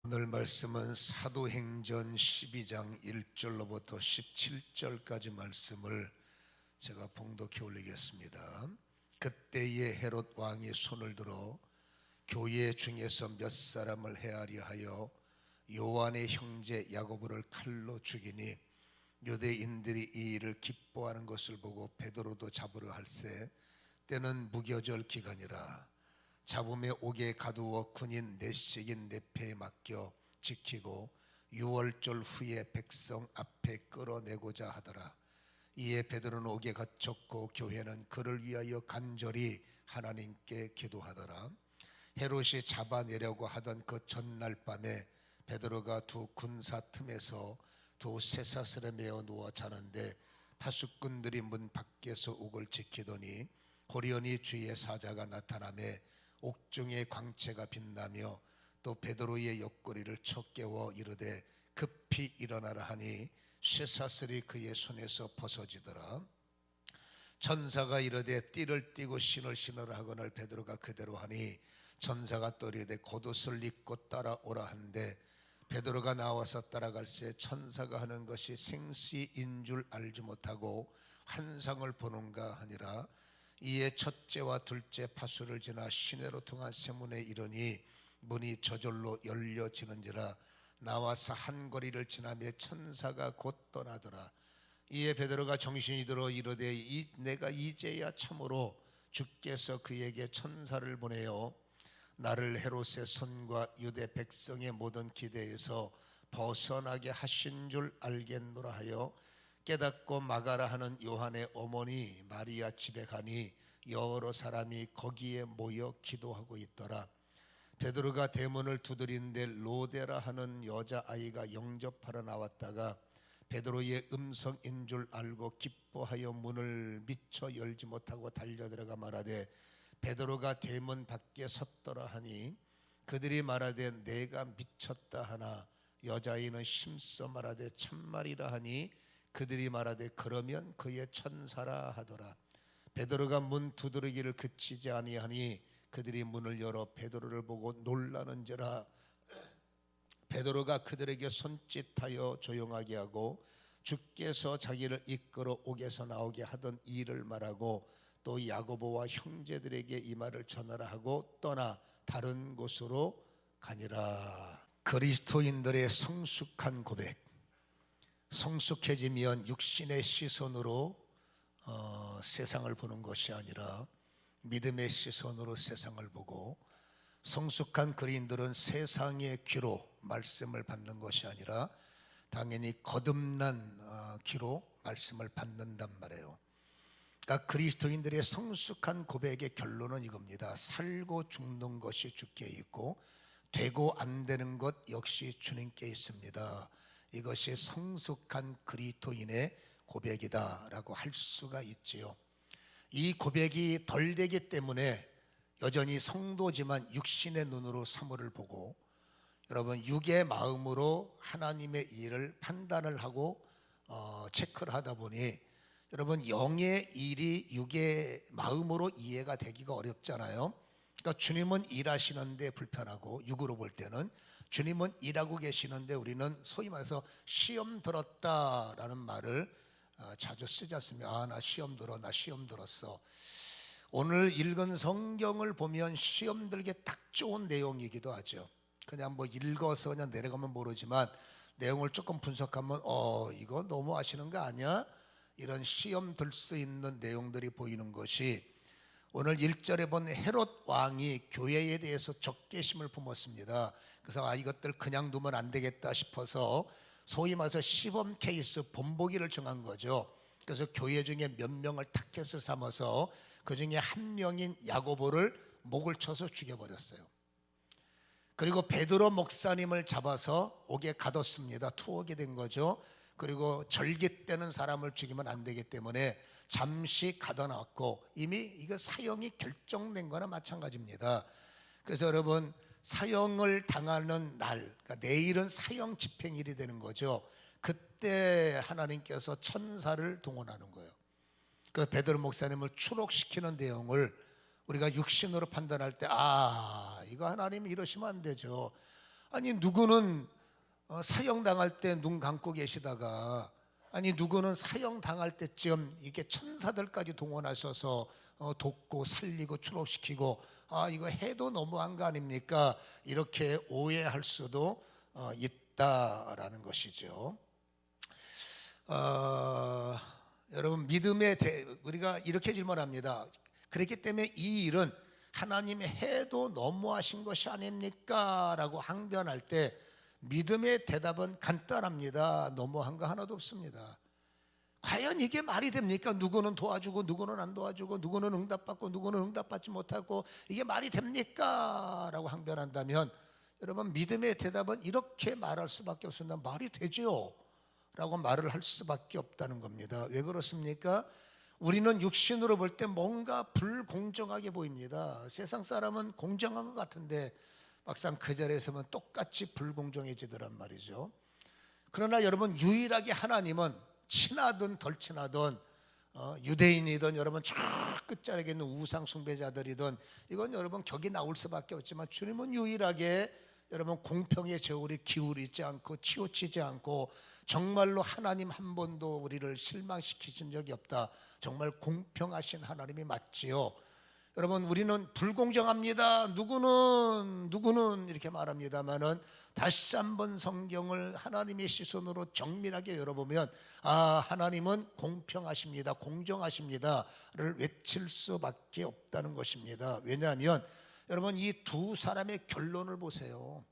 오늘 말씀은 사도행전 12장 1절로부터 17절까지 말씀을 제가 봉독해 올리겠습니다. 그때에 헤롯 왕이 손을 들어 교회 중에서 몇 사람을 헤아려 하여 요한의 형제 야고보를 칼로 죽이니 유대인들이 이 일을 기뻐하는 것을 보고 베드로도 잡으려 할세 때는 무교절 기간이라. 잡음에 옥에 가두어 군인 넷씩인 내패에 맡겨 지키고 유월절 후에 백성 앞에 끌어내고자 하더라. 이에 베드로는 옥에 갇혔고 교회는 그를 위하여 간절히 하나님께 기도하더라. 헤롯이 잡아내려고 하던 그 전날 밤에 베드로가 두 군사 틈에서 두 쇠사슬에 매어 누워 자는데 파수꾼들이 문 밖에서 옥을 지키더니 호련히 주의 사자가 나타나매 옥중의 광채가 빛나며 또 베드로의 옆구리를 쳐 깨워 이르되 급히 일어나라 하니 쇠사슬이 그의 손에서 벗어지더라. 천사가 이르되 띠를 띠고 신을 신으라 하거늘 베드로가 그대로 하니 천사가 또 이르되 겉옷을 입고 따라오라 한데 베드로가 나와서 따라갈새 천사가 하는 것이 생시인 줄 알지 못하고 환상을 보는가 하니라. 이에 첫째와 둘째 파수를 지나 시내로 통한 세문에 이르니 문이 저절로 열려지는지라. 나와서 한 거리를 지나며 천사가 곧 떠나더라. 이에 베드로가 정신이 들어 이르되 내가 이제야 참으로 주께서 그에게 천사를 보내어 나를 헤롯의 손과 유대 백성의 모든 기대에서 벗어나게 하신 줄 알겠노라 하여 깨닫고 마가라 하는 요한의 어머니 마리아 집에 가니 여러 사람이 거기에 모여 기도하고 있더라. 베드로가 대문을 두드린데 로데라 하는 여자아이가 영접하러 나왔다가 베드로의 음성인 줄 알고 기뻐하여 문을 미처 열지 못하고 달려들어가 말하되 베드로가 대문 밖에 섰더라 하니 그들이 말하되 내가 미쳤다 하나 여자아이는 심써 말하되 참말이라 하니 그들이 말하되 그러면 그의 천사라 하더라. 베드로가 문 두드리기를 그치지 아니하니 그들이 문을 열어 베드로를 보고 놀라는지라. 베드로가 그들에게 손짓하여 조용하게 하고 주께서 자기를 이끌어 옥에서 나오게 하던 일을 말하고 또 야고보와 형제들에게 이 말을 전하라 하고 떠나 다른 곳으로 가니라. 그리스도인들의 성숙한 고백. 성숙해지면 육신의 시선으로 세상을 보는 것이 아니라 믿음의 시선으로 세상을 보고, 성숙한 그리스도인들은 세상의 귀로 말씀을 받는 것이 아니라 당연히 거듭난 귀로 말씀을 받는단 말이에요. 그러니까 그리스도인들의 성숙한 고백의 결론은 이겁니다. 살고 죽는 것이 주께 있고 되고 안 되는 것 역시 주님께 있습니다. 이것이 성숙한 그리스도인의 고백이다라고 할 수가 있지요. 이 고백이 덜 되기 때문에 여전히 성도지만 육신의 눈으로 사물을 보고, 여러분 육의 마음으로 하나님의 일을 판단을 하고 체크를 하다 보니 여러분 영의 일이 육의 마음으로 이해가 되기가 어렵잖아요. 그러니까 주님은 일하시는데 불편하고, 육으로 볼 때는 주님은 일하고 계시는데 우리는 소위 말해서 시험 들었다라는 말을 자주 쓰지 않습니까? 나 시험 들어, 나 시험 들었어. 오늘 읽은 성경을 보면 시험 들기에 딱 좋은 내용이기도 하죠. 그냥 뭐 읽어서 그냥 내려가면 모르지만 내용을 조금 분석하면 이거 너무 아시는 거 아니야? 이런 시험 들 수 있는 내용들이 보이는 것이, 오늘 1절에 본 헤롯 왕이 교회에 대해서 적개심을 품었습니다. 그래서 이것들 그냥 두면 안 되겠다 싶어서 소위 말해서 시범 케이스 본보기를 정한 거죠. 그래서 교회 중에 몇 명을 타켓을 삼아서 그 중에 한 명인 야고보를 목을 쳐서 죽여버렸어요. 그리고 베드로 목사님을 잡아서 옥에 가뒀습니다. 투옥이 된 거죠. 그리고 절깃되는 사람을 죽이면 안 되기 때문에 잠시 가둬놨고, 이미 이거 사형이 결정된 거나 마찬가지입니다. 그래서 여러분 사형을 당하는 날, 그러니까 내일은 사형 집행일이 되는 거죠. 그때 하나님께서 천사를 동원하는 거예요. 그 베드로 목사님을 추록시키는 내용을 우리가 육신으로 판단할 때 이거 하나님 이러시면 안 되죠. 아니 누구는 사형당할 때 눈 감고 계시다가, 아니 누구는 사형당할 때쯤 이게 천사들까지 동원하셔서 돕고 살리고 추록시키고, 이거 해도 너무한 거 아닙니까? 이렇게 오해할 수도 있다라는 것이죠. 여러분, 우리가 이렇게 질문합니다. 그렇기 때문에 이 일은 하나님이 해도 너무하신 것이 아닙니까? 라고 항변할 때 믿음의 대답은 간단합니다. 너무한 거 하나도 없습니다. 과연 이게 말이 됩니까? 누구는 도와주고 누구는 안 도와주고, 누구는 응답받고 누구는 응답받지 못하고, 이게 말이 됩니까? 라고 항변한다면, 여러분, 믿음의 대답은 이렇게 말할 수밖에 없습니다. 말이 되죠? 라고 말을 할 수밖에 없다는 겁니다. 왜 그렇습니까? 우리는 육신으로 볼 때 뭔가 불공정하게 보입니다. 세상 사람은 공정한 것 같은데 막상 그 자리에 서면 똑같이 불공정해지더란 말이죠. 그러나 여러분, 유일하게 하나님은 친하든 덜 친하든, 유대인이든 여러분 저 끝자락에 있는 우상 숭배자들이든, 이건 여러분 격이 나올 수밖에 없지만, 주님은 유일하게 여러분 공평의 저울이 기울이지 않고 치우치지 않고, 정말로 하나님 한 번도 우리를 실망시키신 적이 없다. 정말 공평하신 하나님이 맞지요. 여러분, 우리는 불공정합니다. 누구는 이렇게 말합니다만은, 다시 한번 성경을 하나님의 시선으로 정밀하게 열어보면, 하나님은 공평하십니다, 공정하십니다를 외칠 수밖에 없다는 것입니다. 왜냐하면 여러분, 이 두 사람의 결론을 보세요.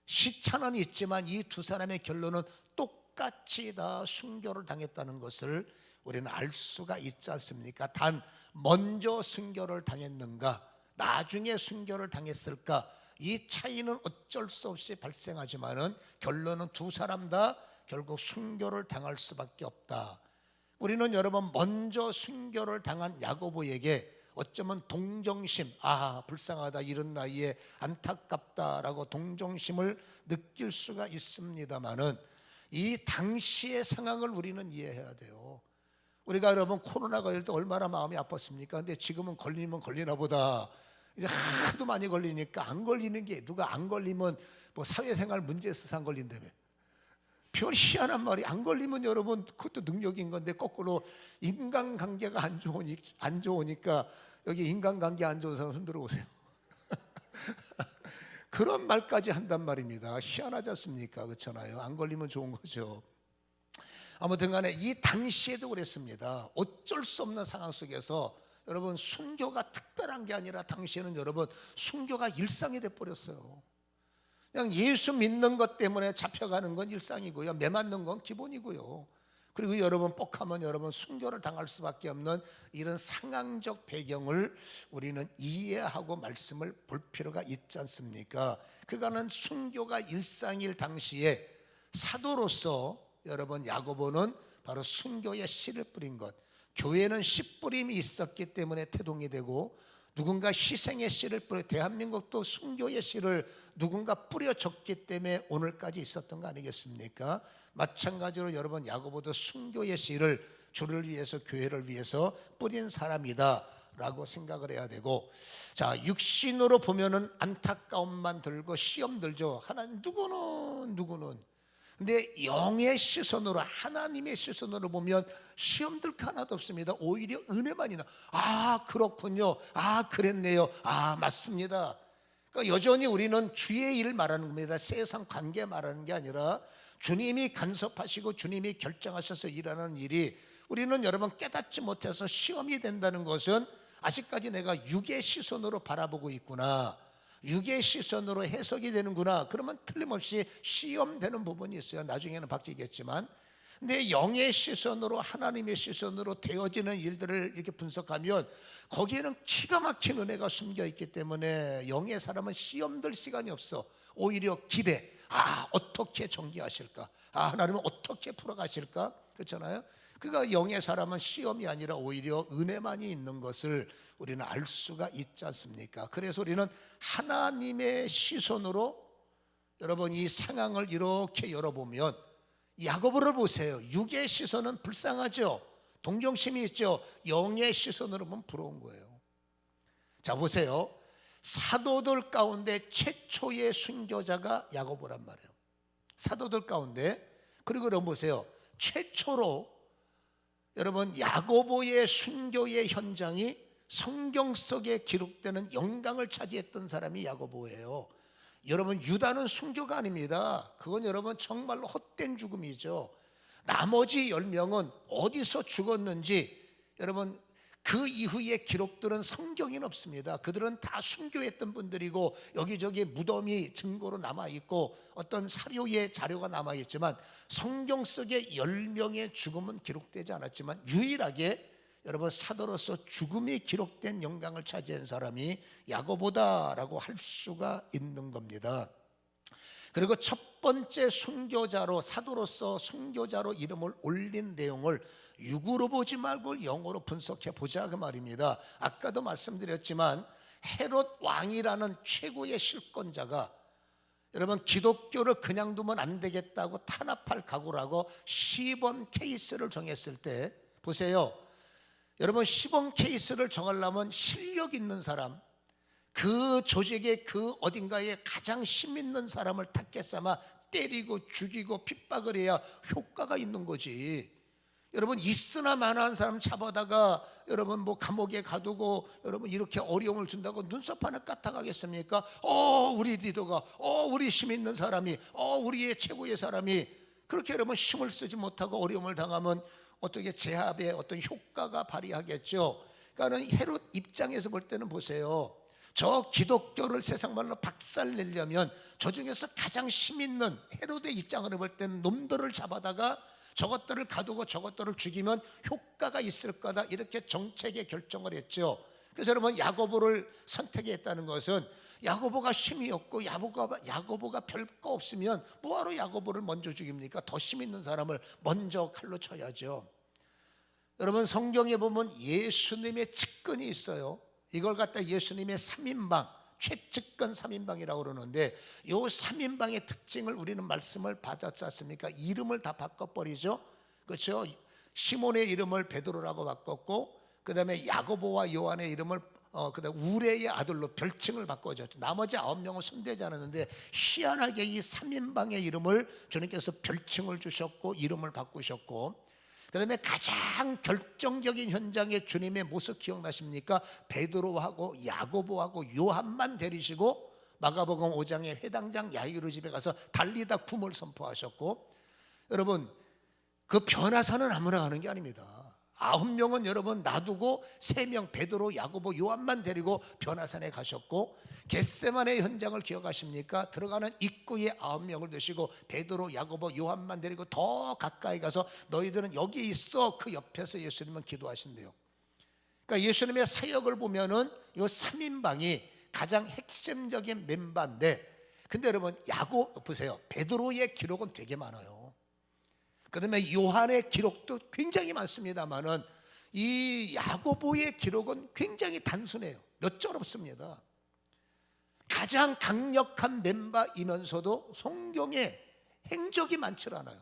시차는 있지만 이 두 사람의 결론은 똑같이 다 순교를 당했다는 것을 우리는 알 수가 있지 않습니까? 단 먼저 순교를 당했는가, 나중에 순교를 당했을까, 이 차이는 어쩔 수 없이 발생하지만은 결론은 두 사람 다 결국 순교를 당할 수밖에 없다. 우리는 여러분, 먼저 순교를 당한 야고보에게 어쩌면 동정심, 불쌍하다, 이런 나이에 안타깝다라고 동정심을 느낄 수가 있습니다만은, 이 당시의 상황을 우리는 이해해야 돼요. 우리가 여러분 코로나 걸릴 때 얼마나 마음이 아팠습니까? 근데 지금은 걸리면 걸리나 보다, 이제 하도 많이 걸리니까 안 걸리는 게, 누가 안 걸리면 뭐 사회생활 문제 있어서 안 걸린다며. 별 희한한 말이, 안 걸리면 여러분 그것도 능력인 건데, 거꾸로 인간관계가 안 좋으니까 여기 인간관계 안 좋은 사람 손들어 보세요. 그런 말까지 한단 말입니다. 희한하지 않습니까? 그렇잖아요. 안 걸리면 좋은 거죠. 아무튼 간에 이 당시에도 그랬습니다. 어쩔 수 없는 상황 속에서 여러분, 순교가 특별한 게 아니라 당시에는 여러분 순교가 일상이 돼버렸어요. 그냥 예수 믿는 것 때문에 잡혀가는 건 일상이고요, 매 맞는 건 기본이고요. 그리고 여러분 뻑하면 여러분 순교를 당할 수밖에 없는 이런 상황적 배경을 우리는 이해하고 말씀을 볼 필요가 있지 않습니까? 그가는 순교가 일상일 당시에 사도로서 여러분 야고보는 바로 순교의 씨를 뿌린 것, 교회는 씨 뿌림이 있었기 때문에 태동이 되고, 누군가 희생의 씨를 뿌려, 대한민국도 순교의 씨를 누군가 뿌려줬기 때문에 오늘까지 있었던 거 아니겠습니까? 마찬가지로 여러분 야고보도 순교의 씨를 주를 위해서, 교회를 위해서 뿌린 사람이다 라고 생각을 해야 되고, 자, 육신으로 보면은 안타까움만 들고 시험 들죠. 하나님, 누구는 근데 영의 시선으로, 하나님의 시선으로 보면 시험들 하나도 없습니다. 오히려 은혜만 있나. 그렇군요. 그랬네요. 맞습니다. 그러니까 여전히 우리는 주의 일 말하는 겁니다. 세상 관계 말하는 게 아니라 주님이 간섭하시고 주님이 결정하셔서 일하는 일이, 우리는 여러분 깨닫지 못해서 시험이 된다는 것은 아직까지 내가 육의 시선으로 바라보고 있구나, 육의 시선으로 해석이 되는구나, 그러면 틀림없이 시험되는 부분이 있어요. 나중에는 바뀌겠지만. 근데 영의 시선으로, 하나님의 시선으로 되어지는 일들을 이렇게 분석하면 거기에는 기가 막힌 은혜가 숨겨 있기 때문에 영의 사람은 시험될 시간이 없어. 오히려 기대, 어떻게 전개하실까, 하나님은 어떻게 풀어가실까, 그렇잖아요. 그러니까 영의 사람은 시험이 아니라 오히려 은혜만이 있는 것을 우리는 알 수가 있지 않습니까? 그래서 우리는 하나님의 시선으로 여러분 이 상황을 이렇게 열어보면, 야고보를 보세요. 육의 시선은 불쌍하죠, 동정심이 있죠. 영의 시선으로 보면 부러운 거예요. 자, 보세요. 사도들 가운데 최초의 순교자가 야고보란 말이에요. 사도들 가운데. 그리고 여러분 보세요. 최초로 여러분 야고보의 순교의 현장이 성경 속에 기록되는 영광을 차지했던 사람이 야고보예요. 여러분 유다는 순교가 아닙니다. 그건 여러분 정말로 헛된 죽음이죠. 나머지 10명은 어디서 죽었는지 여러분 그 이후의 기록들은 성경에는 없습니다. 그들은 다 순교했던 분들이고 여기저기 무덤이 증거로 남아있고 어떤 사료의 자료가 남아있지만 성경 속에 10명의 죽음은 기록되지 않았지만 유일하게 여러분 사도로서 죽음이 기록된 영광을 차지한 사람이 야고보다라고 할 수가 있는 겁니다. 그리고 첫 번째 순교자로 사도로서 순교자로 이름을 올린 내용을 육으로 보지 말고 영어로 분석해 보자 그 말입니다. 아까도 말씀드렸지만 헤롯 왕이라는 최고의 실권자가 여러분 기독교를 그냥 두면 안 되겠다고 탄압할 각오라고 시범 케이스를 정했을 때 보세요. 여러분 시범 케이스를 정하려면 실력 있는 사람, 그 조직의 그 어딘가에 가장 힘 있는 사람을 탁게 삼아 때리고 죽이고 핍박을 해야 효과가 있는 거지. 여러분 있으나 마나한 사람 잡아다가 여러분 뭐 감옥에 가두고 여러분 이렇게 어려움을 준다고 눈썹 하나 까딱하겠습니까? 우리 리더가 우리 힘 있는 사람이 우리의 최고의 사람이 그렇게 여러분 힘을 쓰지 못하고 어려움을 당하면 어떻게 제압의 어떤 효과가 발휘하겠죠. 그러니까 헤롯 입장에서 볼 때는 보세요. 저 기독교를 세상 말로 박살내려면 저 중에서 가장 힘 있는 헤롯의 입장으로 볼 때는 놈들을 잡아다가 저것들을 가두고 저것들을 죽이면 효과가 있을 거다 이렇게 정책에 결정을 했죠. 그래서 여러분 야고보를 선택했다는 것은 야고보가 힘이 없고 야고보가 별거 없으면 뭐하러 야고보를 먼저 죽입니까? 더 힘 있는 사람을 먼저 칼로 쳐야죠. 여러분 성경에 보면 예수님의 측근이 있어요. 이걸 갖다 예수님의 3인방 최측근 3인방이라고 그러는데 이 3인방의 특징을 우리는 말씀을 받았지 않습니까? 이름을 다 바꿔버리죠. 그렇죠? 시몬의 이름을 베드로라고 바꿨고 그 다음에 야고보와 요한의 이름을 그다음 우레의 아들로 별칭을 바꿔줬죠. 나머지 9명은 손대지 않았는데 희한하게 이 3인방의 이름을 주님께서 별칭을 주셨고 이름을 바꾸셨고 그 다음에 가장 결정적인 현장에 주님의 모습 기억나십니까? 베드로하고 야고보하고 요한만 데리시고 마가복음 5장의 회당장 야이로 집에 가서 달리다 굼을 선포하셨고 여러분 그 변화사는 아무나 가는 게 아닙니다. 9명은 여러분 놔두고 3명 베드로 야고보 요한만 데리고 변화산에 가셨고 겟세마네 현장을 기억하십니까? 들어가는 입구에 9명을 두시고 베드로 야고보 요한만 데리고 더 가까이 가서 너희들은 여기 있어 그 옆에서 예수님은 기도하신대요. 그러니까 예수님의 사역을 보면은 이 3인방이 가장 핵심적인 멤버인데 근데 여러분 보세요. 베드로의 기록은 되게 많아요. 그 다음에 요한의 기록도 굉장히 많습니다만은 이 야고보의 기록은 굉장히 단순해요. 몇 절 없습니다. 가장 강력한 멤버이면서도 성경에 행적이 많지 않아요.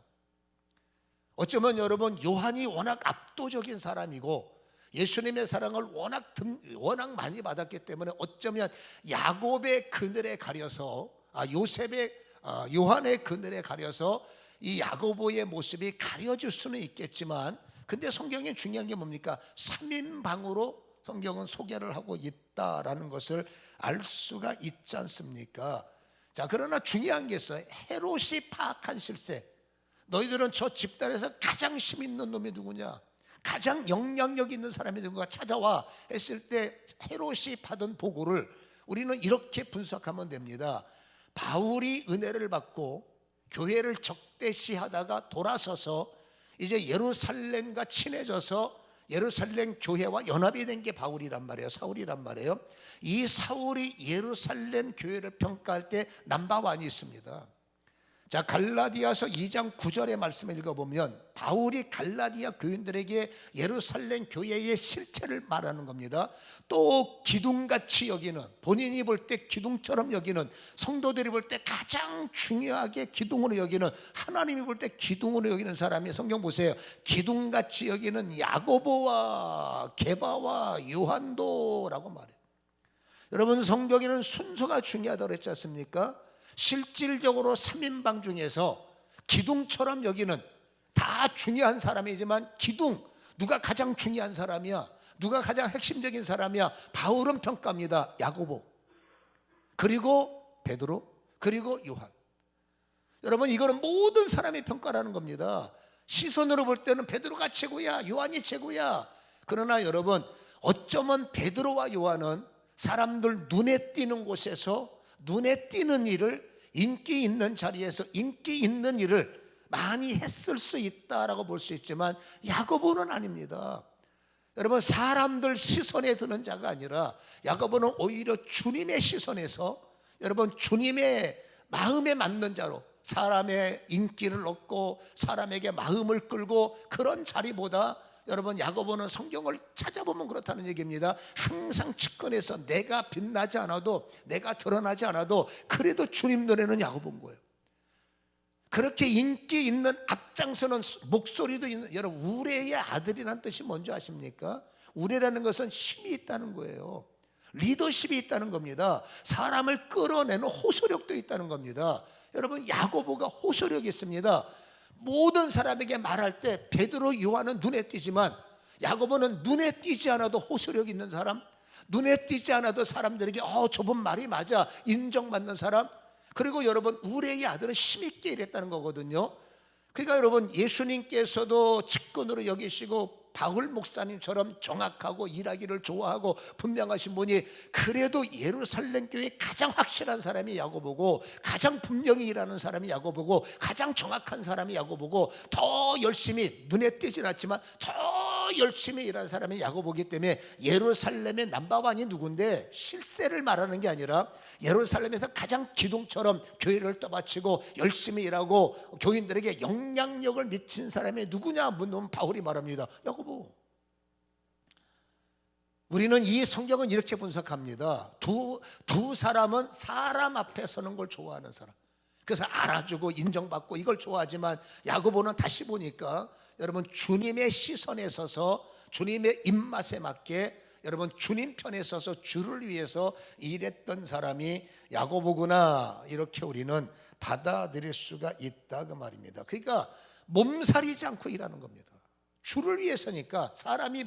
어쩌면 여러분 요한이 워낙 압도적인 사람이고 예수님의 사랑을 워낙 많이 받았기 때문에 어쩌면 야곱의 그늘에 가려서 요한의 그늘에 가려서 이 야고보의 모습이 가려질 수는 있겠지만 근데 성경에 중요한 게 뭡니까? 3인방으로 성경은 소개를 하고 있다라는 것을 알 수가 있지 않습니까? 자, 그러나 중요한 게 있어요. 헤롯이 파악한 실세. 너희들은 저 집단에서 가장 힘 있는 놈이 누구냐? 가장 영향력 있는 사람이 누군가 찾아와 했을 때 헤롯이 받은 보고를 우리는 이렇게 분석하면 됩니다. 바울이 은혜를 받고 교회를 적대시하다가 돌아서서 이제 예루살렘과 친해져서 예루살렘 교회와 연합이 된 게 바울이란 말이에요. 사울이란 말이에요. 이 사울이 예루살렘 교회를 평가할 때 넘버원이 있습니다. 자, 갈라디아서 2장 9절의 말씀을 읽어보면 바울이 갈라디아 교인들에게 예루살렘 교회의 실체를 말하는 겁니다. 또 기둥같이 여기는, 본인이 볼 때 기둥처럼 여기는, 성도들이 볼 때 가장 중요하게 기둥으로 여기는, 하나님이 볼 때 기둥으로 여기는 사람이, 성경 보세요, 기둥같이 여기는 야고보와 게바와 요한도라고 말해요. 여러분, 성경에는 순서가 중요하다고 그랬지 않습니까? 실질적으로 3인방 중에서 기둥처럼 여기는 다 중요한 사람이지만 기둥, 누가 가장 중요한 사람이야? 누가 가장 핵심적인 사람이야? 바울은 평가합니다. 야고보, 그리고 베드로, 그리고 요한. 여러분, 이거는 모든 사람의 평가라는 겁니다. 시선으로 볼 때는 베드로가 최고야, 요한이 최고야. 그러나 여러분, 어쩌면 베드로와 요한은 사람들 눈에 띄는 곳에서 눈에 띄는 일을, 인기 있는 자리에서 인기 있는 일을 많이 했을 수 있다라고 볼 수 있지만 야고보는 아닙니다. 여러분, 사람들 시선에 드는 자가 아니라 야고보는 오히려 주님의 시선에서, 여러분, 주님의 마음에 맞는 자로, 사람의 인기를 얻고 사람에게 마음을 끌고 그런 자리보다, 여러분, 야고보는 성경을 찾아보면 그렇다는 얘기입니다. 항상 측근에서 내가 빛나지 않아도, 내가 드러나지 않아도 그래도 주님 눈에는 야고보인 거예요. 그렇게 인기 있는, 앞장서는 목소리도 있는, 여러분, 우레의 아들이라는 뜻이 뭔지 아십니까? 우레라는 것은 힘이 있다는 거예요. 리더십이 있다는 겁니다. 사람을 끌어내는 호소력도 있다는 겁니다. 여러분, 야고보가 호소력이 있습니다. 모든 사람에게 말할 때 베드로, 요한은 눈에 띄지만 야고보는 눈에 띄지 않아도 호소력 있는 사람, 눈에 띄지 않아도 사람들에게 저분 말이 맞아 인정받는 사람. 그리고 여러분, 우레의 아들은 힘있게 일했다는 거거든요. 그러니까 여러분, 예수님께서도 측근으로 여기시고 바울 목사님처럼 정확하고 일하기를 좋아하고 분명하신 분이, 그래도 예루살렘 교회에 가장 확실한 사람이 야고보고, 가장 분명히 일하는 사람이 야고보고, 가장 정확한 사람이 야고보고, 더 열심히, 눈에 띄진 않지만 더 열심히 일하는 사람이 야고보기 때문에 예루살렘의 넘버원이 누군데, 실세를 말하는 게 아니라 예루살렘에서 가장 기둥처럼 교회를 떠받치고 열심히 일하고 교인들에게 영향력을 미친 사람이 누구냐 묻는 바울이 말합니다. 야고보. 우리는 이 성경은 이렇게 분석합니다. 두 사람은 사람 앞에 서는 걸 좋아하는 사람, 그래서 알아주고 인정받고 이걸 좋아하지만, 야고보는 다시 보니까 여러분, 주님의 시선에 서서 주님의 입맛에 맞게, 여러분, 주님 편에 서서 주를 위해서 일했던 사람이 야고보구나, 이렇게 우리는 받아들일 수가 있다 그 말입니다. 그러니까 몸살이지 않고 일하는 겁니다. 주를 위해서니까 사람이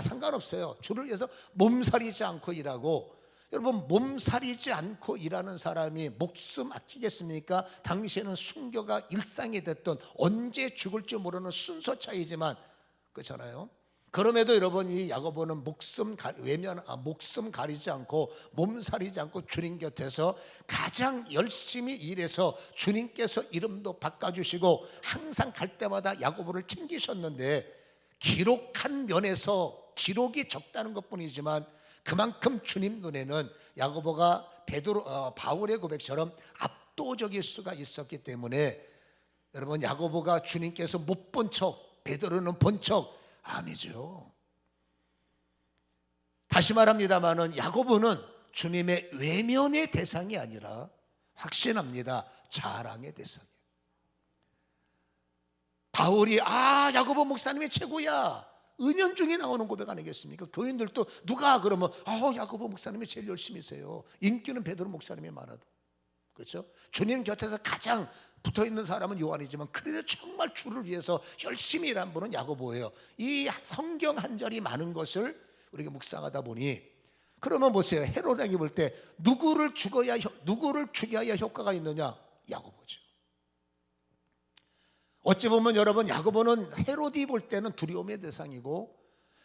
상관없어요. 주를 위해서 몸살이지 않고 일하고, 여러분, 몸살이지 않고 일하는 사람이 목숨 아끼겠습니까? 당시에는 순교가 일상이 됐던, 언제 죽을지 모르는 순서 차이지만, 그렇잖아요. 그럼에도 여러분, 이 야고보는 목숨 가리지 않고 몸살이지 않고 주님 곁에서 가장 열심히 일해서 주님께서 이름도 바꿔주시고 항상 갈 때마다 야고보를 챙기셨는데, 기록한 면에서 기록이 적다는 것뿐이지만 그만큼 주님 눈에는 야고보가 바울의 고백처럼 압도적일 수가 있었기 때문에, 여러분, 야고보가 주님께서 못 본 척, 베드로는 본 척 아니죠. 다시 말합니다마는 야고보는 주님의 외면의 대상이 아니라, 확신합니다, 자랑의 대상이에요. 바울이 야고보 목사님이 최고야, 은연중에 나오는 고백 아니겠습니까? 교인들도 누가 그러면 야고보 목사님이 제일 열심히세요. 인기는 베드로 목사님이 많아도, 그렇죠? 주님 곁에서 가장 붙어있는 사람은 요한이지만 그래도 정말 주를 위해서 열심히 일한 분은 야고보예요. 이 성경 한 절이 많은 것을 우리가 묵상하다 보니, 그러면 보세요. 헤롯 왕이 볼 때 누구를 죽여야 효과가 있느냐? 야고보죠. 어찌 보면 여러분, 야고보는 헤롯이 볼 때는 두려움의 대상이고,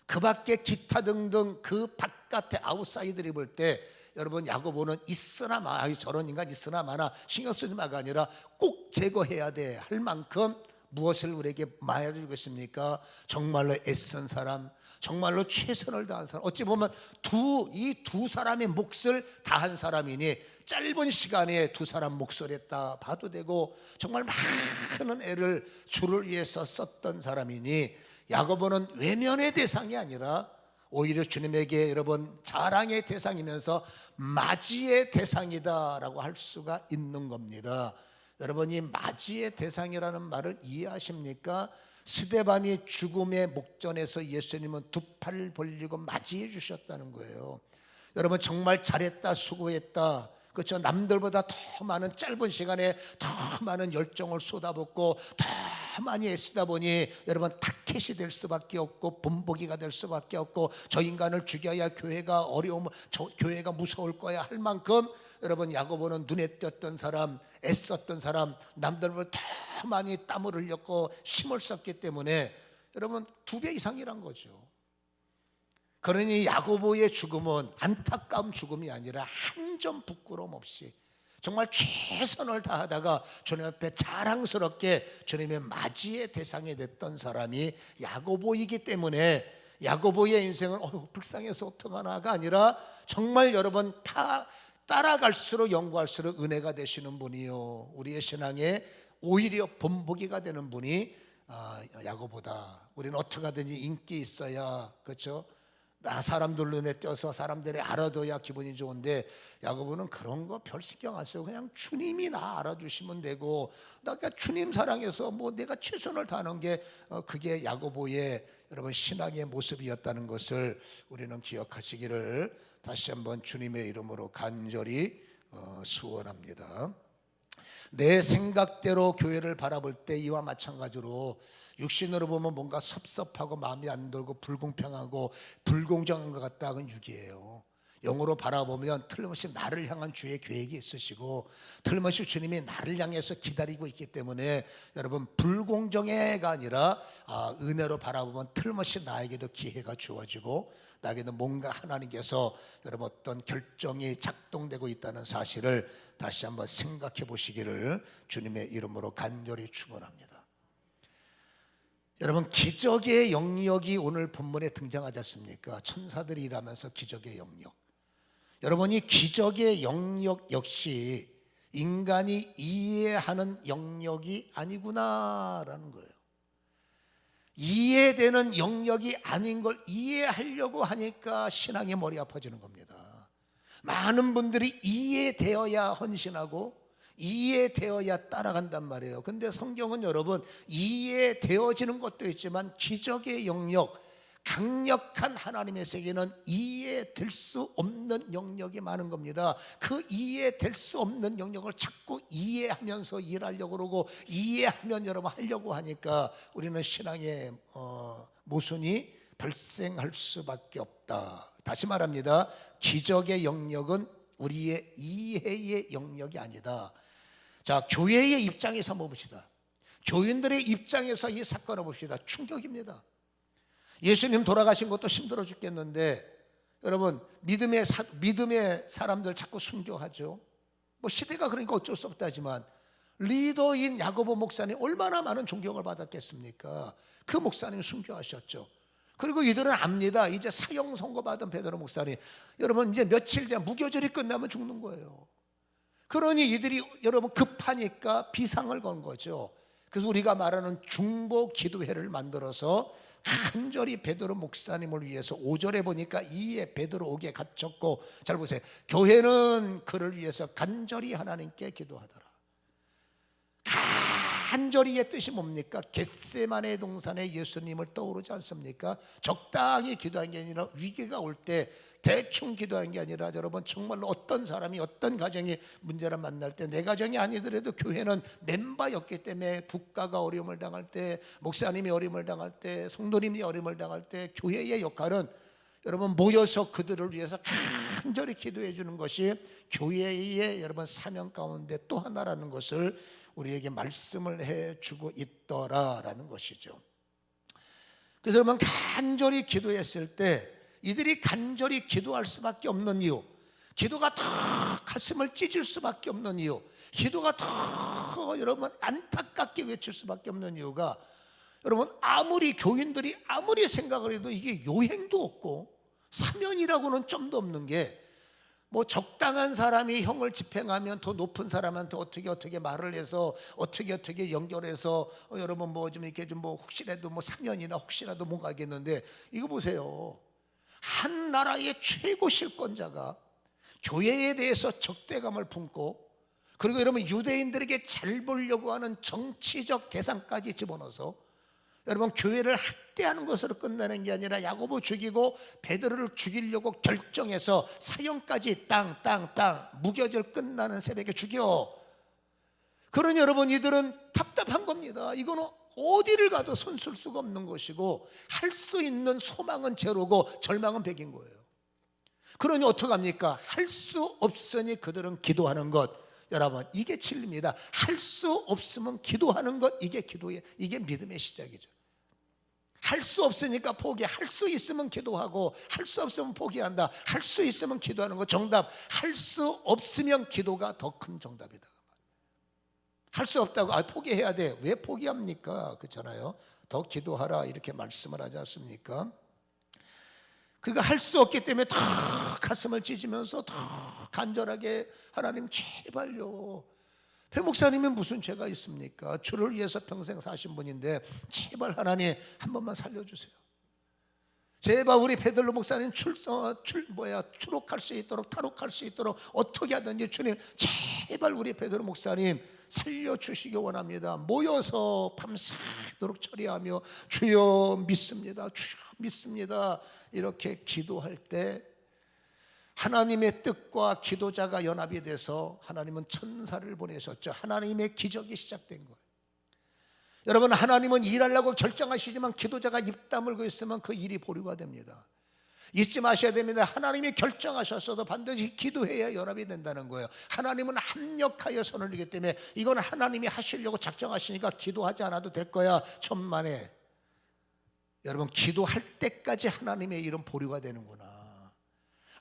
그 밖에 기타 등등 그 바깥에 아웃사이더들이 볼 때, 여러분, 야고보는 있으나 마나, 저런 인간 있으나 마나 신경 쓰지 마가 아니라 꼭 제거해야 돼 할 만큼 무엇을 우리에게 말해주고 있습니까? 정말로 애쓴 사람, 정말로 최선을 다한 사람. 어찌 보면 이 두 사람의 몫을 다한 사람이니 짧은 시간에 두 사람 몫을 했다 봐도 되고, 정말 많은 애를 주를 위해서 썼던 사람이니, 야고보는 외면의 대상이 아니라 오히려 주님에게 여러분 자랑의 대상이면서 맞이의 대상이다라고 할 수가 있는 겁니다. 여러분, 이 맞이의 대상이라는 말을 이해하십니까? 스데반이 죽음의 목전에서 예수님은 두 팔을 벌리고 맞이해 주셨다는 거예요. 여러분 정말 잘했다, 수고했다, 그렇죠? 남들보다 더 많은 짧은 시간에 더 많은 열정을 쏟아붓고 더 많이 애쓰다 보니 여러분 타켓이 될 수밖에 없고 본보기가 될 수밖에 없고, 저 인간을 죽여야 교회가 교회가 무서울 거야 할 만큼 여러분 야고보는 눈에 띄었던 사람, 애썼던 사람, 남들보다 더 많이 땀을 흘렸고 힘을 썼기 때문에 여러분 2배 이상이란 거죠. 그러니 야고보의 죽음은 안타까운 죽음이 아니라 한 점 부끄러움 없이 정말 최선을 다하다가 주님 앞에 자랑스럽게 주님의 맞이의 대상이 됐던 사람이 야고보이기 때문에 야고보의 인생은 불쌍해서 어떡하나가 아니라 정말 여러분 따라갈수록 연구할수록 은혜가 되시는 분이요, 우리의 신앙에 오히려 본보기가 되는 분이 야고보다. 우리는 어떻게 하든지 인기 있어야, 그렇죠? 나 사람들 눈에 띄어서 사람들이 알아둬야 기분이 좋은데 야고보는 그런 거 별 신경 안 써요. 그냥 주님이 나 알아주시면 되고, 나 그냥 주님 사랑해서 뭐 내가 최선을 다하는 게 그게 야고보의 여러분 신앙의 모습이었다는 것을 우리는 기억하시기를 다시 한번 주님의 이름으로 간절히 소원합니다. 내 생각대로 교회를 바라볼 때 이와 마찬가지로 육신으로 보면 뭔가 섭섭하고 마음이 안 들고 불공평하고 불공정한 것 같다, 그건 육이에요. 영으로 바라보면 틀림없이 나를 향한 주의 계획이 있으시고 틀림없이 주님이 나를 향해서 기다리고 있기 때문에 여러분 불공정해가 아니라 은혜로 바라보면 틀림없이 나에게도 기회가 주어지고 나에게도 뭔가 하나님께서 여러분 어떤 결정이 작동되고 있다는 사실을 다시 한번 생각해 보시기를 주님의 이름으로 간절히 축원합니다. 여러분 기적의 영역이 오늘 본문에 등장하지 않습니까? 천사들이 일하면서 기적의 영역. 여러분 이 기적의 영역 역시 인간이 이해하는 영역이 아니구나라는 거예요. 이해되는 영역이 아닌 걸 이해하려고 하니까 신앙이 머리 아파지는 겁니다. 많은 분들이 이해되어야 헌신하고 이해되어야 따라간단 말이에요. 근데 성경은 여러분 이해되어지는 것도 있지만 기적의 영역, 강력한 하나님의 세계는 이해될 수 없는 영역이 많은 겁니다. 그 이해될 수 없는 영역을 자꾸 이해하면서 일하려고 그러고 이해하면 여러분 하려고 하니까 우리는 신앙의 모순이 발생할 수밖에 없다. 다시 말합니다. 기적의 영역은 우리의 이해의 영역이 아니다. 자, 교회의 입장에서 한번 봅시다. 교인들의 입장에서 이 사건을 봅시다. 충격입니다. 예수님 돌아가신 것도 힘들어 죽겠는데 여러분 믿음의 사람들 자꾸 순교하죠. 뭐 시대가 그러니까 어쩔 수 없다지만 리더인 야고보 목사님 얼마나 많은 존경을 받았겠습니까? 그 목사님 순교하셨죠. 그리고 이들은 압니다. 이제 사형 선고받은 베드로 목사님, 여러분 이제 며칠 전 무교절이 끝나면 죽는 거예요. 그러니 이들이 여러분 급하니까 비상을 건 거죠. 그래서 우리가 말하는 중보 기도회를 만들어서 간절히 베드로 목사님을 위해서 5절에 보니까 이에 베드로 옥에 갇혔고, 잘 보세요. 교회는 그를 위해서 간절히 하나님께 기도하더라. 간절히의 뜻이 뭡니까? 겟세마네 동산에 예수님을 떠오르지 않습니까? 적당히 기도한 게 아니라 위기가 올 때 대충 기도한 게 아니라 여러분 정말로 어떤 사람이 어떤 가정이 문제를 만날 때, 내 가정이 아니더라도 교회는 멤버였기 때문에 국가가 어려움을 당할 때, 목사님이 어려움을 당할 때, 성도님이 어려움을 당할 때 교회의 역할은 여러분 모여서 그들을 위해서 간절히 기도해 주는 것이 교회의 여러분 사명 가운데 또 하나라는 것을 우리에게 말씀을 해주고 있더라라는 것이죠. 그래서 여러분 간절히 기도했을 때 이들이 간절히 기도할 수밖에 없는 이유, 기도가 더 가슴을 찢을 수밖에 없는 이유, 기도가 더 여러분 안타깝게 외칠 수밖에 없는 이유가, 여러분 아무리 교인들이 아무리 생각을 해도 이게 요행도 없고 사면이라고는 점도 없는 게, 뭐 적당한 사람이 형을 집행하면 더 높은 사람한테 어떻게 말을 해서 어떻게 연결해서 여러분 뭐 좀 이렇게 좀 뭐 혹시라도 뭐 사면이나 혹시라도 뭔가 하겠는데, 이거 보세요. 한 나라의 최고 실권자가 교회에 대해서 적대감을 품고, 그리고 여러분 유대인들에게 잘 보려고 하는 정치적 계산까지 집어넣어서 여러분, 교회를 학대하는 것으로 끝나는 게 아니라 야고보 죽이고 베드로를 죽이려고 결정해서 사형까지 땅 무교절 끝나는 새벽에 죽여. 그러니 여러분, 이들은 답답한 겁니다. 이거는 어디를 가도 손쓸 수가 없는 것이고 할 수 있는 소망은 제로고 절망은 백인 거예요. 그러니 어떡합니까? 할 수 없으니 그들은 기도하는 것. 여러분, 이게 진리입니다. 할 수 없으면 기도하는 것, 이게 기도의, 이게 믿음의 시작이죠. 할 수 없으니까 포기, 할 수 있으면 기도하고 할 수 없으면 포기한다. 할 수 있으면 기도하는 거. 정답, 할 수 없으면 기도가 더 큰 정답이다. 할 수 없다고 포기해야 돼. 왜 포기합니까? 그렇잖아요. 더 기도하라 이렇게 말씀을 하지 않습니까? 그가 할 수 없기 때문에 더 가슴을 찢으면서 더 간절하게 하나님 제발요. 배 목사님은 무슨 죄가 있습니까? 주를 위해서 평생 사신 분인데 제발 하나님 한 번만 살려주세요. 제발 우리 베들로 목사님 추록할 수 있도록, 탈옥할 수 있도록 어떻게 하든지 주님 제발 우리 베들로 목사님 살려주시기 원합니다. 모여서 밤새도록 처리하며 주여 믿습니다, 주여 믿습니다 이렇게 기도할 때 하나님의 뜻과 기도자가 연합이 돼서 하나님은 천사를 보내셨죠. 하나님의 기적이 시작된 거예요. 여러분, 하나님은 일하려고 결정하시지만 기도자가 입 다물고 있으면 그 일이 보류가 됩니다. 잊지 마셔야 됩니다. 하나님이 결정하셨어도 반드시 기도해야 연합이 된다는 거예요. 하나님은 합력하여 손을 들기 때문에 이건 하나님이 하시려고 작정하시니까 기도하지 않아도 될 거야. 천만에. 여러분, 기도할 때까지 하나님의 일은 보류가 되는구나.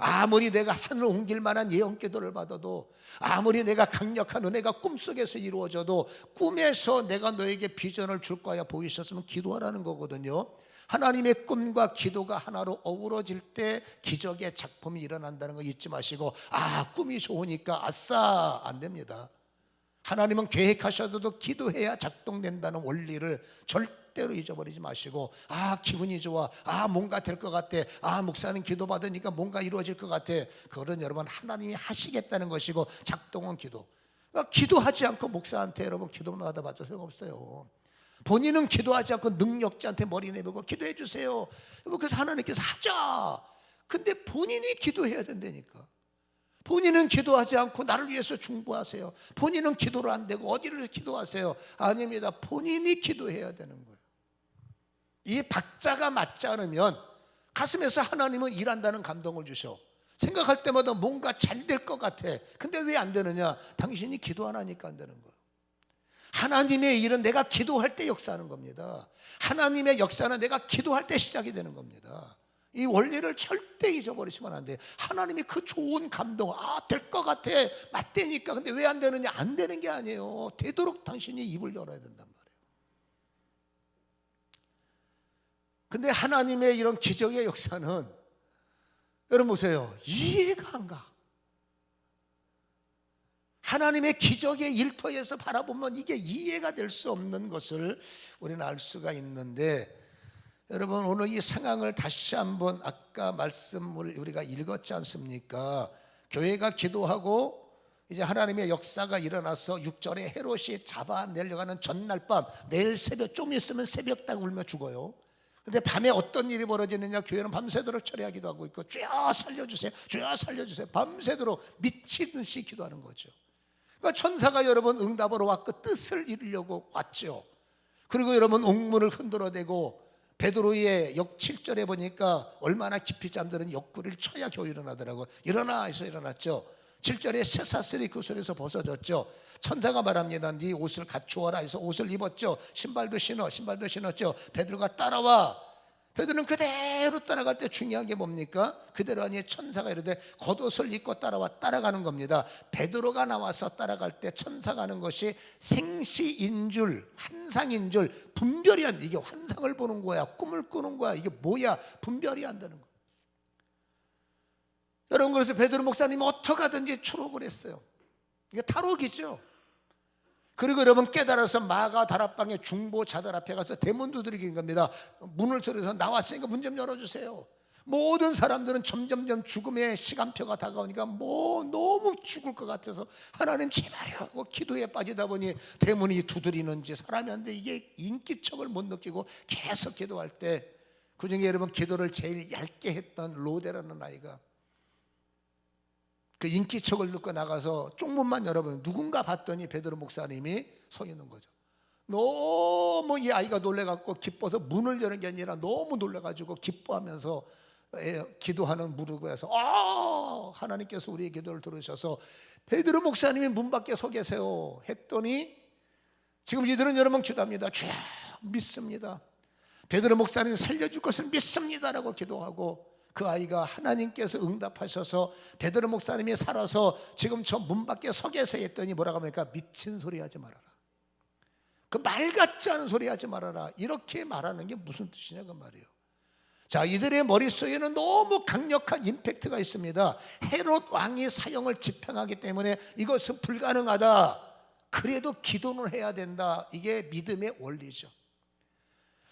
아무리 내가 산을 옮길 만한 예언 기도를 받아도, 아무리 내가 강력한 은혜가 꿈속에서 이루어져도, 꿈에서 내가 너에게 비전을 줄 거야 보이셨으면 기도하라는 거거든요. 하나님의 꿈과 기도가 하나로 어우러질 때 기적의 작품이 일어난다는 거 잊지 마시고, 꿈이 좋으니까 아싸, 안 됩니다. 하나님은 계획하셔도 기도해야 작동된다는 원리를 절대로 잊어버리지 마시고, 기분이 좋아, 뭔가 될 것 같아, 목사님 기도 받으니까 뭔가 이루어질 것 같아. 그거는 여러분 하나님이 하시겠다는 것이고, 작동은 기도. 그러니까 기도하지 않고 목사한테 여러분 기도만 받아봤자 소용없어요. 본인은 기도하지 않고 능력자한테 머리 내밀고 기도해 주세요. 그래서 하나님께서 하자. 근데 본인이 기도해야 된다니까. 본인은 기도하지 않고 나를 위해서 중보하세요. 본인은 기도를 안 되고 어디를 기도하세요? 아닙니다. 본인이 기도해야 되는 거예요. 이 박자가 맞지 않으면 가슴에서 하나님은 일한다는 감동을 주셔. 생각할 때마다 뭔가 잘 될 것 같아. 근데 왜 안 되느냐? 당신이 기도 안 하니까 안 되는 거예요. 하나님의 일은 내가 기도할 때 역사하는 겁니다. 하나님의 역사는 내가 기도할 때 시작이 되는 겁니다. 이 원리를 절대 잊어버리시면 안 돼요. 하나님이 그 좋은 감동, 될 것 같아, 맞대니까. 근데 왜 안 되느냐? 안 되는 게 아니에요. 되도록 당신이 입을 열어야 된단 말이에요. 근데 하나님의 이런 기적의 역사는 여러분 보세요, 이해가 안 가. 하나님의 기적의 일터에서 바라보면 이게 이해가 될 수 없는 것을 우리는 알 수가 있는데, 여러분 오늘 이 상황을 다시 한번 아까 말씀을 우리가 읽었지 않습니까? 교회가 기도하고 이제 하나님의 역사가 일어나서 6절에 헤롯이 잡아내려고 하는 전날 밤, 내일 새벽, 좀 있으면 새벽 딱 울며 죽어요. 근데 밤에 어떤 일이 벌어지느냐? 교회는 밤새도록 처리하기도 하고 있고, 주여 살려주세요, 주여 살려주세요, 밤새도록 미치듯이 기도하는 거죠. 그러니까 천사가 여러분 응답으로 왔고 뜻을 이루려고 왔죠. 그리고 여러분 옥문을 흔들어대고, 베드로의 역 7절에 보니까 얼마나 깊이 잠드는 옆구리를 쳐야 겨우 일어나더라고요. 일어나 해서 일어났죠. 7절에 쇠사슬이 그 손에서 벗어졌죠. 천사가 말합니다. 네 옷을 갖추어라 해서 옷을 입었죠. 신발도 신었죠. 베드로가 따라와. 베드로는 그대로 따라갈 때 중요한 게 뭡니까? 그대로 아니 천사가 이르되 겉옷을 입고 따라가는 겁니다. 베드로가 나와서 따라갈 때 천사가 하는 것이 생시인 줄, 환상인 줄 분별이 안 돼. 이게 환상을 보는 거야, 꿈을 꾸는 거야, 이게 뭐야, 분별이 안 되는 거야. 여러분, 그래서 베드로 목사님이 어떻게 하든지 추록을 했어요. 이게 탈옥이죠. 그리고 여러분 깨달아서 마가 다락방의 중보자들 앞에 가서 대문 두드리는 겁니다. 문을 들어서 나왔으니까 문 좀 열어주세요. 모든 사람들은 점점점 죽음의 시간표가 다가오니까 너무 죽을 것 같아서 하나님 제발요 하고 기도에 빠지다 보니 대문이 두드리는지 사람이 안 돼. 이게 인기척을 못 느끼고 계속 기도할 때, 그중에 여러분 기도를 제일 얇게 했던 로데라는 아이가 그 인기척을 듣고 나가서 쪽문만 열어보면 누군가 봤더니 베드로 목사님이 서 있는 거죠. 너무 이 아이가 놀래갖고 기뻐서 문을 여는 게 아니라 너무 놀래가지고 기뻐하면서 기도하는 무릎에서 하나님께서 우리의 기도를 들으셔서 베드로 목사님이 문 밖에 서 계세요 했더니, 지금 이들은 여러분 기도합니다. 주여 믿습니다, 베드로 목사님 살려줄 것을 믿습니다라고 기도하고, 그 아이가 하나님께서 응답하셔서 베드로 목사님이 살아서 지금 저 문 밖에 서 계세요 했더니 뭐라고 합니까? 미친 소리 하지 말아라, 그 말 같지 않은 소리 하지 말아라, 이렇게 말하는 게 무슨 뜻이냐 그 말이에요. 자, 이들의 머릿속에는 너무 강력한 임팩트가 있습니다. 헤롯 왕이 사형을 집행하기 때문에 이것은 불가능하다, 그래도 기도는 해야 된다, 이게 믿음의 원리죠.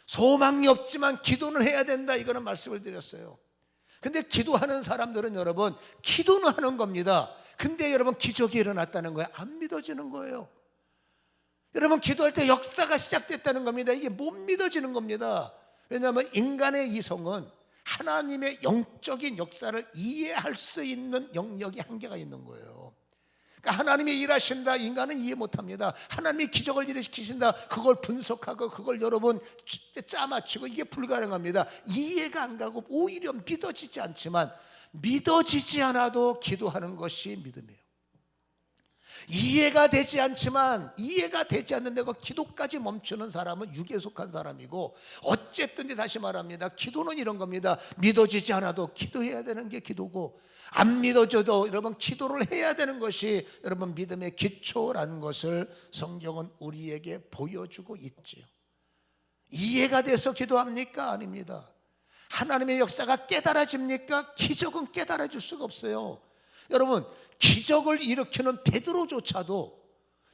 소망이 없지만 기도는 해야 된다, 이거는 말씀을 드렸어요. 근데 기도하는 사람들은 여러분 기도는 하는 겁니다. 근데 여러분 기적이 일어났다는 거예요? 안 믿어지는 거예요. 여러분 기도할 때 역사가 시작됐다는 겁니다. 이게 못 믿어지는 겁니다. 왜냐하면 인간의 이성은 하나님의 영적인 역사를 이해할 수 있는 영역이 한계가 있는 거예요. 그러니까 하나님이 일하신다, 인간은 이해 못합니다. 하나님이 기적을 일으키신다, 그걸 분석하고 그걸 여러분 짜맞추고 이게 불가능합니다. 이해가 안 가고 오히려 믿어지지 않지만, 믿어지지 않아도 기도하는 것이 믿음이에요. 이해가 되지 않지만, 이해가 되지 않는데 기도까지 멈추는 사람은 육에 속한 사람이고, 어쨌든지 다시 말합니다, 기도는 이런 겁니다. 믿어지지 않아도 기도해야 되는 게 기도고, 안 믿어져도 여러분 기도를 해야 되는 것이 여러분 믿음의 기초라는 것을 성경은 우리에게 보여주고 있지요. 이해가 돼서 기도합니까? 아닙니다. 하나님의 역사가 깨달아집니까? 기적은 깨달아질 수가 없어요. 여러분 기적을 일으키는 베드로조차도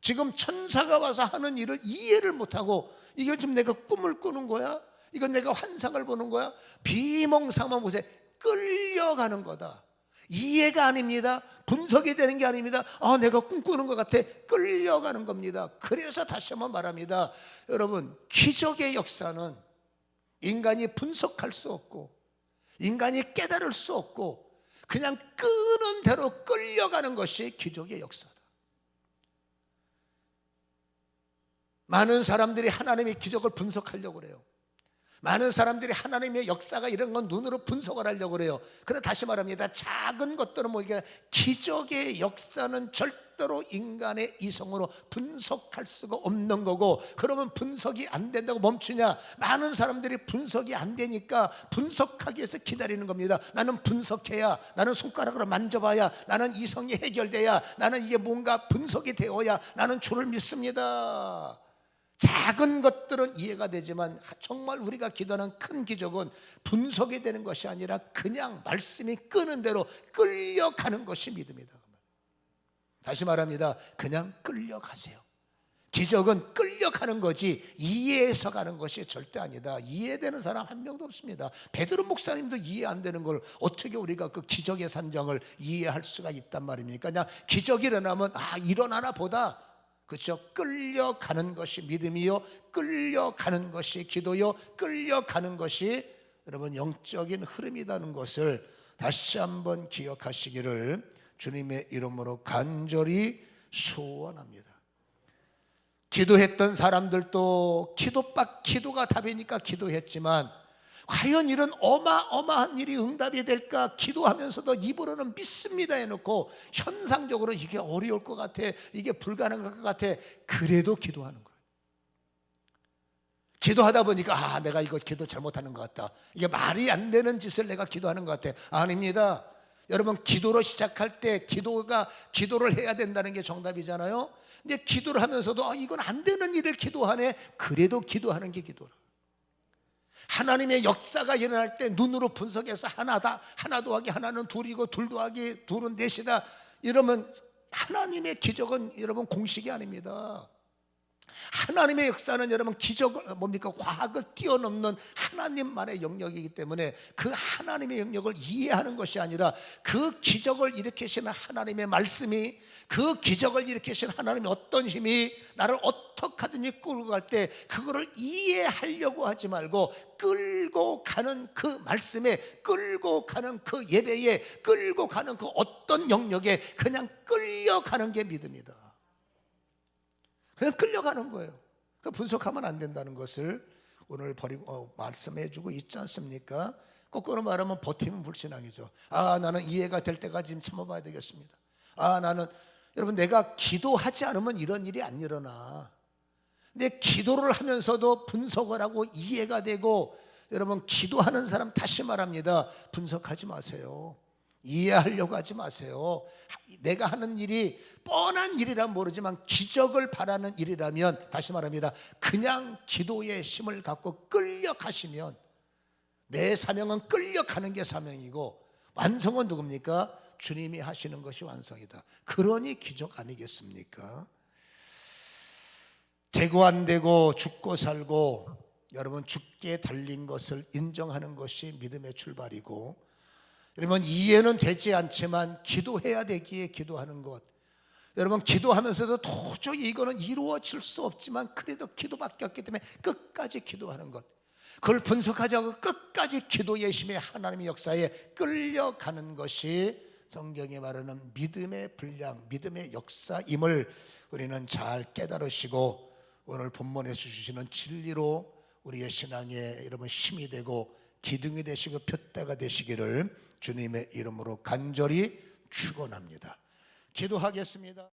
지금 천사가 와서 하는 일을 이해를 못하고, 이게 지금 내가 꿈을 꾸는 거야? 이건 내가 환상을 보는 거야? 비몽사몽 보세요. 끌려가는 거다. 이해가 아닙니다. 분석이 되는 게 아닙니다. 내가 꿈꾸는 것 같아. 끌려가는 겁니다. 그래서 다시 한번 말합니다. 여러분 기적의 역사는 인간이 분석할 수 없고, 인간이 깨달을 수 없고, 그냥 끄는 대로 끌려가는 것이 기적의 역사다. 많은 사람들이 하나님의 기적을 분석하려고 그래요. 많은 사람들이 하나님의 역사가 이런 건 눈으로 분석을 하려고 그래요. 그러나 다시 말합니다, 작은 것들은 이게 기적의 역사는 절대로 인간의 이성으로 분석할 수가 없는 거고, 그러면 분석이 안 된다고 멈추냐? 많은 사람들이 분석이 안 되니까 분석하기 위해서 기다리는 겁니다. 나는 분석해야, 나는 손가락으로 만져봐야, 나는 이성이 해결돼야, 나는 이게 뭔가 분석이 되어야 나는 주를 믿습니다. 작은 것들은 이해가 되지만 정말 우리가 기도하는 큰 기적은 분석이 되는 것이 아니라 그냥 말씀이 끄는 대로 끌려가는 것이 믿음이다. 다시 말합니다, 그냥 끌려가세요. 기적은 끌려가는 거지 이해해서 가는 것이 절대 아니다. 이해되는 사람 한 명도 없습니다. 베드로 목사님도 이해 안 되는 걸 어떻게 우리가 그 기적의 산정을 이해할 수가 있단 말입니까? 그냥 기적이 일어나면 일어나나 보다, 그렇죠? 끌려가는 것이 믿음이요, 끌려가는 것이 기도요, 끌려가는 것이 여러분 영적인 흐름이라는 것을 다시 한번 기억하시기를 주님의 이름으로 간절히 소원합니다. 기도했던 사람들도 기도가 답이니까 기도했지만, 과연 이런 어마어마한 일이 응답이 될까? 기도하면서도 입으로는 믿습니다 해놓고 현상적으로 이게 어려울 것 같아, 이게 불가능할 것 같아, 그래도 기도하는 거예요. 기도하다 보니까 내가 이거 기도 잘못하는 것 같다, 이게 말이 안 되는 짓을 내가 기도하는 것 같아. 아닙니다. 여러분 기도로 시작할 때 기도를 해야 된다는 게 정답이잖아요. 근데 기도를 하면서도 이건 안 되는 일을 기도하네, 그래도 기도하는 게 기도라. 하나님의 역사가 일어날 때 눈으로 분석해서 하나 더하기 하나는 둘이고 둘 더하기 둘은 넷이다, 이러면 하나님의 기적은 여러분 공식이 아닙니다. 하나님의 역사는 여러분 기적을 뭡니까? 과학을 뛰어넘는 하나님만의 영역이기 때문에 그 하나님의 영역을 이해하는 것이 아니라 그 기적을 일으키시는 하나님의 말씀이, 그 기적을 일으키시는 하나님의 어떤 힘이 나를 어떻게 하든지 끌고 갈 때 그거를 이해하려고 하지 말고 끌고 가는 그 말씀에, 끌고 가는 그 예배에, 끌고 가는 그 어떤 영역에 그냥 끌려가는 게 믿음이다. 그냥 끌려가는 거예요. 분석하면 안 된다는 것을 오늘 버리고 말씀해 주고 있지 않습니까? 거꾸로 말하면 버티면 불신앙이죠. 나는 이해가 될 때까지 좀 참아봐야 되겠습니다. 나는, 여러분, 내가 기도하지 않으면 이런 일이 안 일어나. 근데 기도를 하면서도 분석을 하고 이해가 되고, 여러분, 기도하는 사람, 다시 말합니다, 분석하지 마세요. 이해하려고 하지 마세요. 내가 하는 일이 뻔한 일이란 모르지만 기적을 바라는 일이라면, 다시 말합니다, 그냥 기도의 힘을 갖고 끌려가시면, 내 사명은 끌려가는 게 사명이고 완성은 누굽니까? 주님이 하시는 것이 완성이다. 그러니 기적 아니겠습니까? 되고 안 되고, 죽고 살고, 여러분, 죽게 달린 것을 인정하는 것이 믿음의 출발이고, 여러분, 이해는 되지 않지만 기도해야 되기에 기도하는 것, 여러분, 기도하면서도 도저히 이거는 이루어질 수 없지만 그래도 기도밖에 없기 때문에 끝까지 기도하는 것, 그걸 분석하지 않고 끝까지 기도의 힘에 하나님의 역사에 끌려가는 것이 성경이 말하는 믿음의 분량, 믿음의 역사임을 우리는 잘 깨달으시고, 오늘 본문에서 주시는 진리로 우리의 신앙에 여러분 힘이 되고 기둥이 되시고 푯대가 되시기를 주님의 이름으로 간절히 축원합니다. 기도하겠습니다.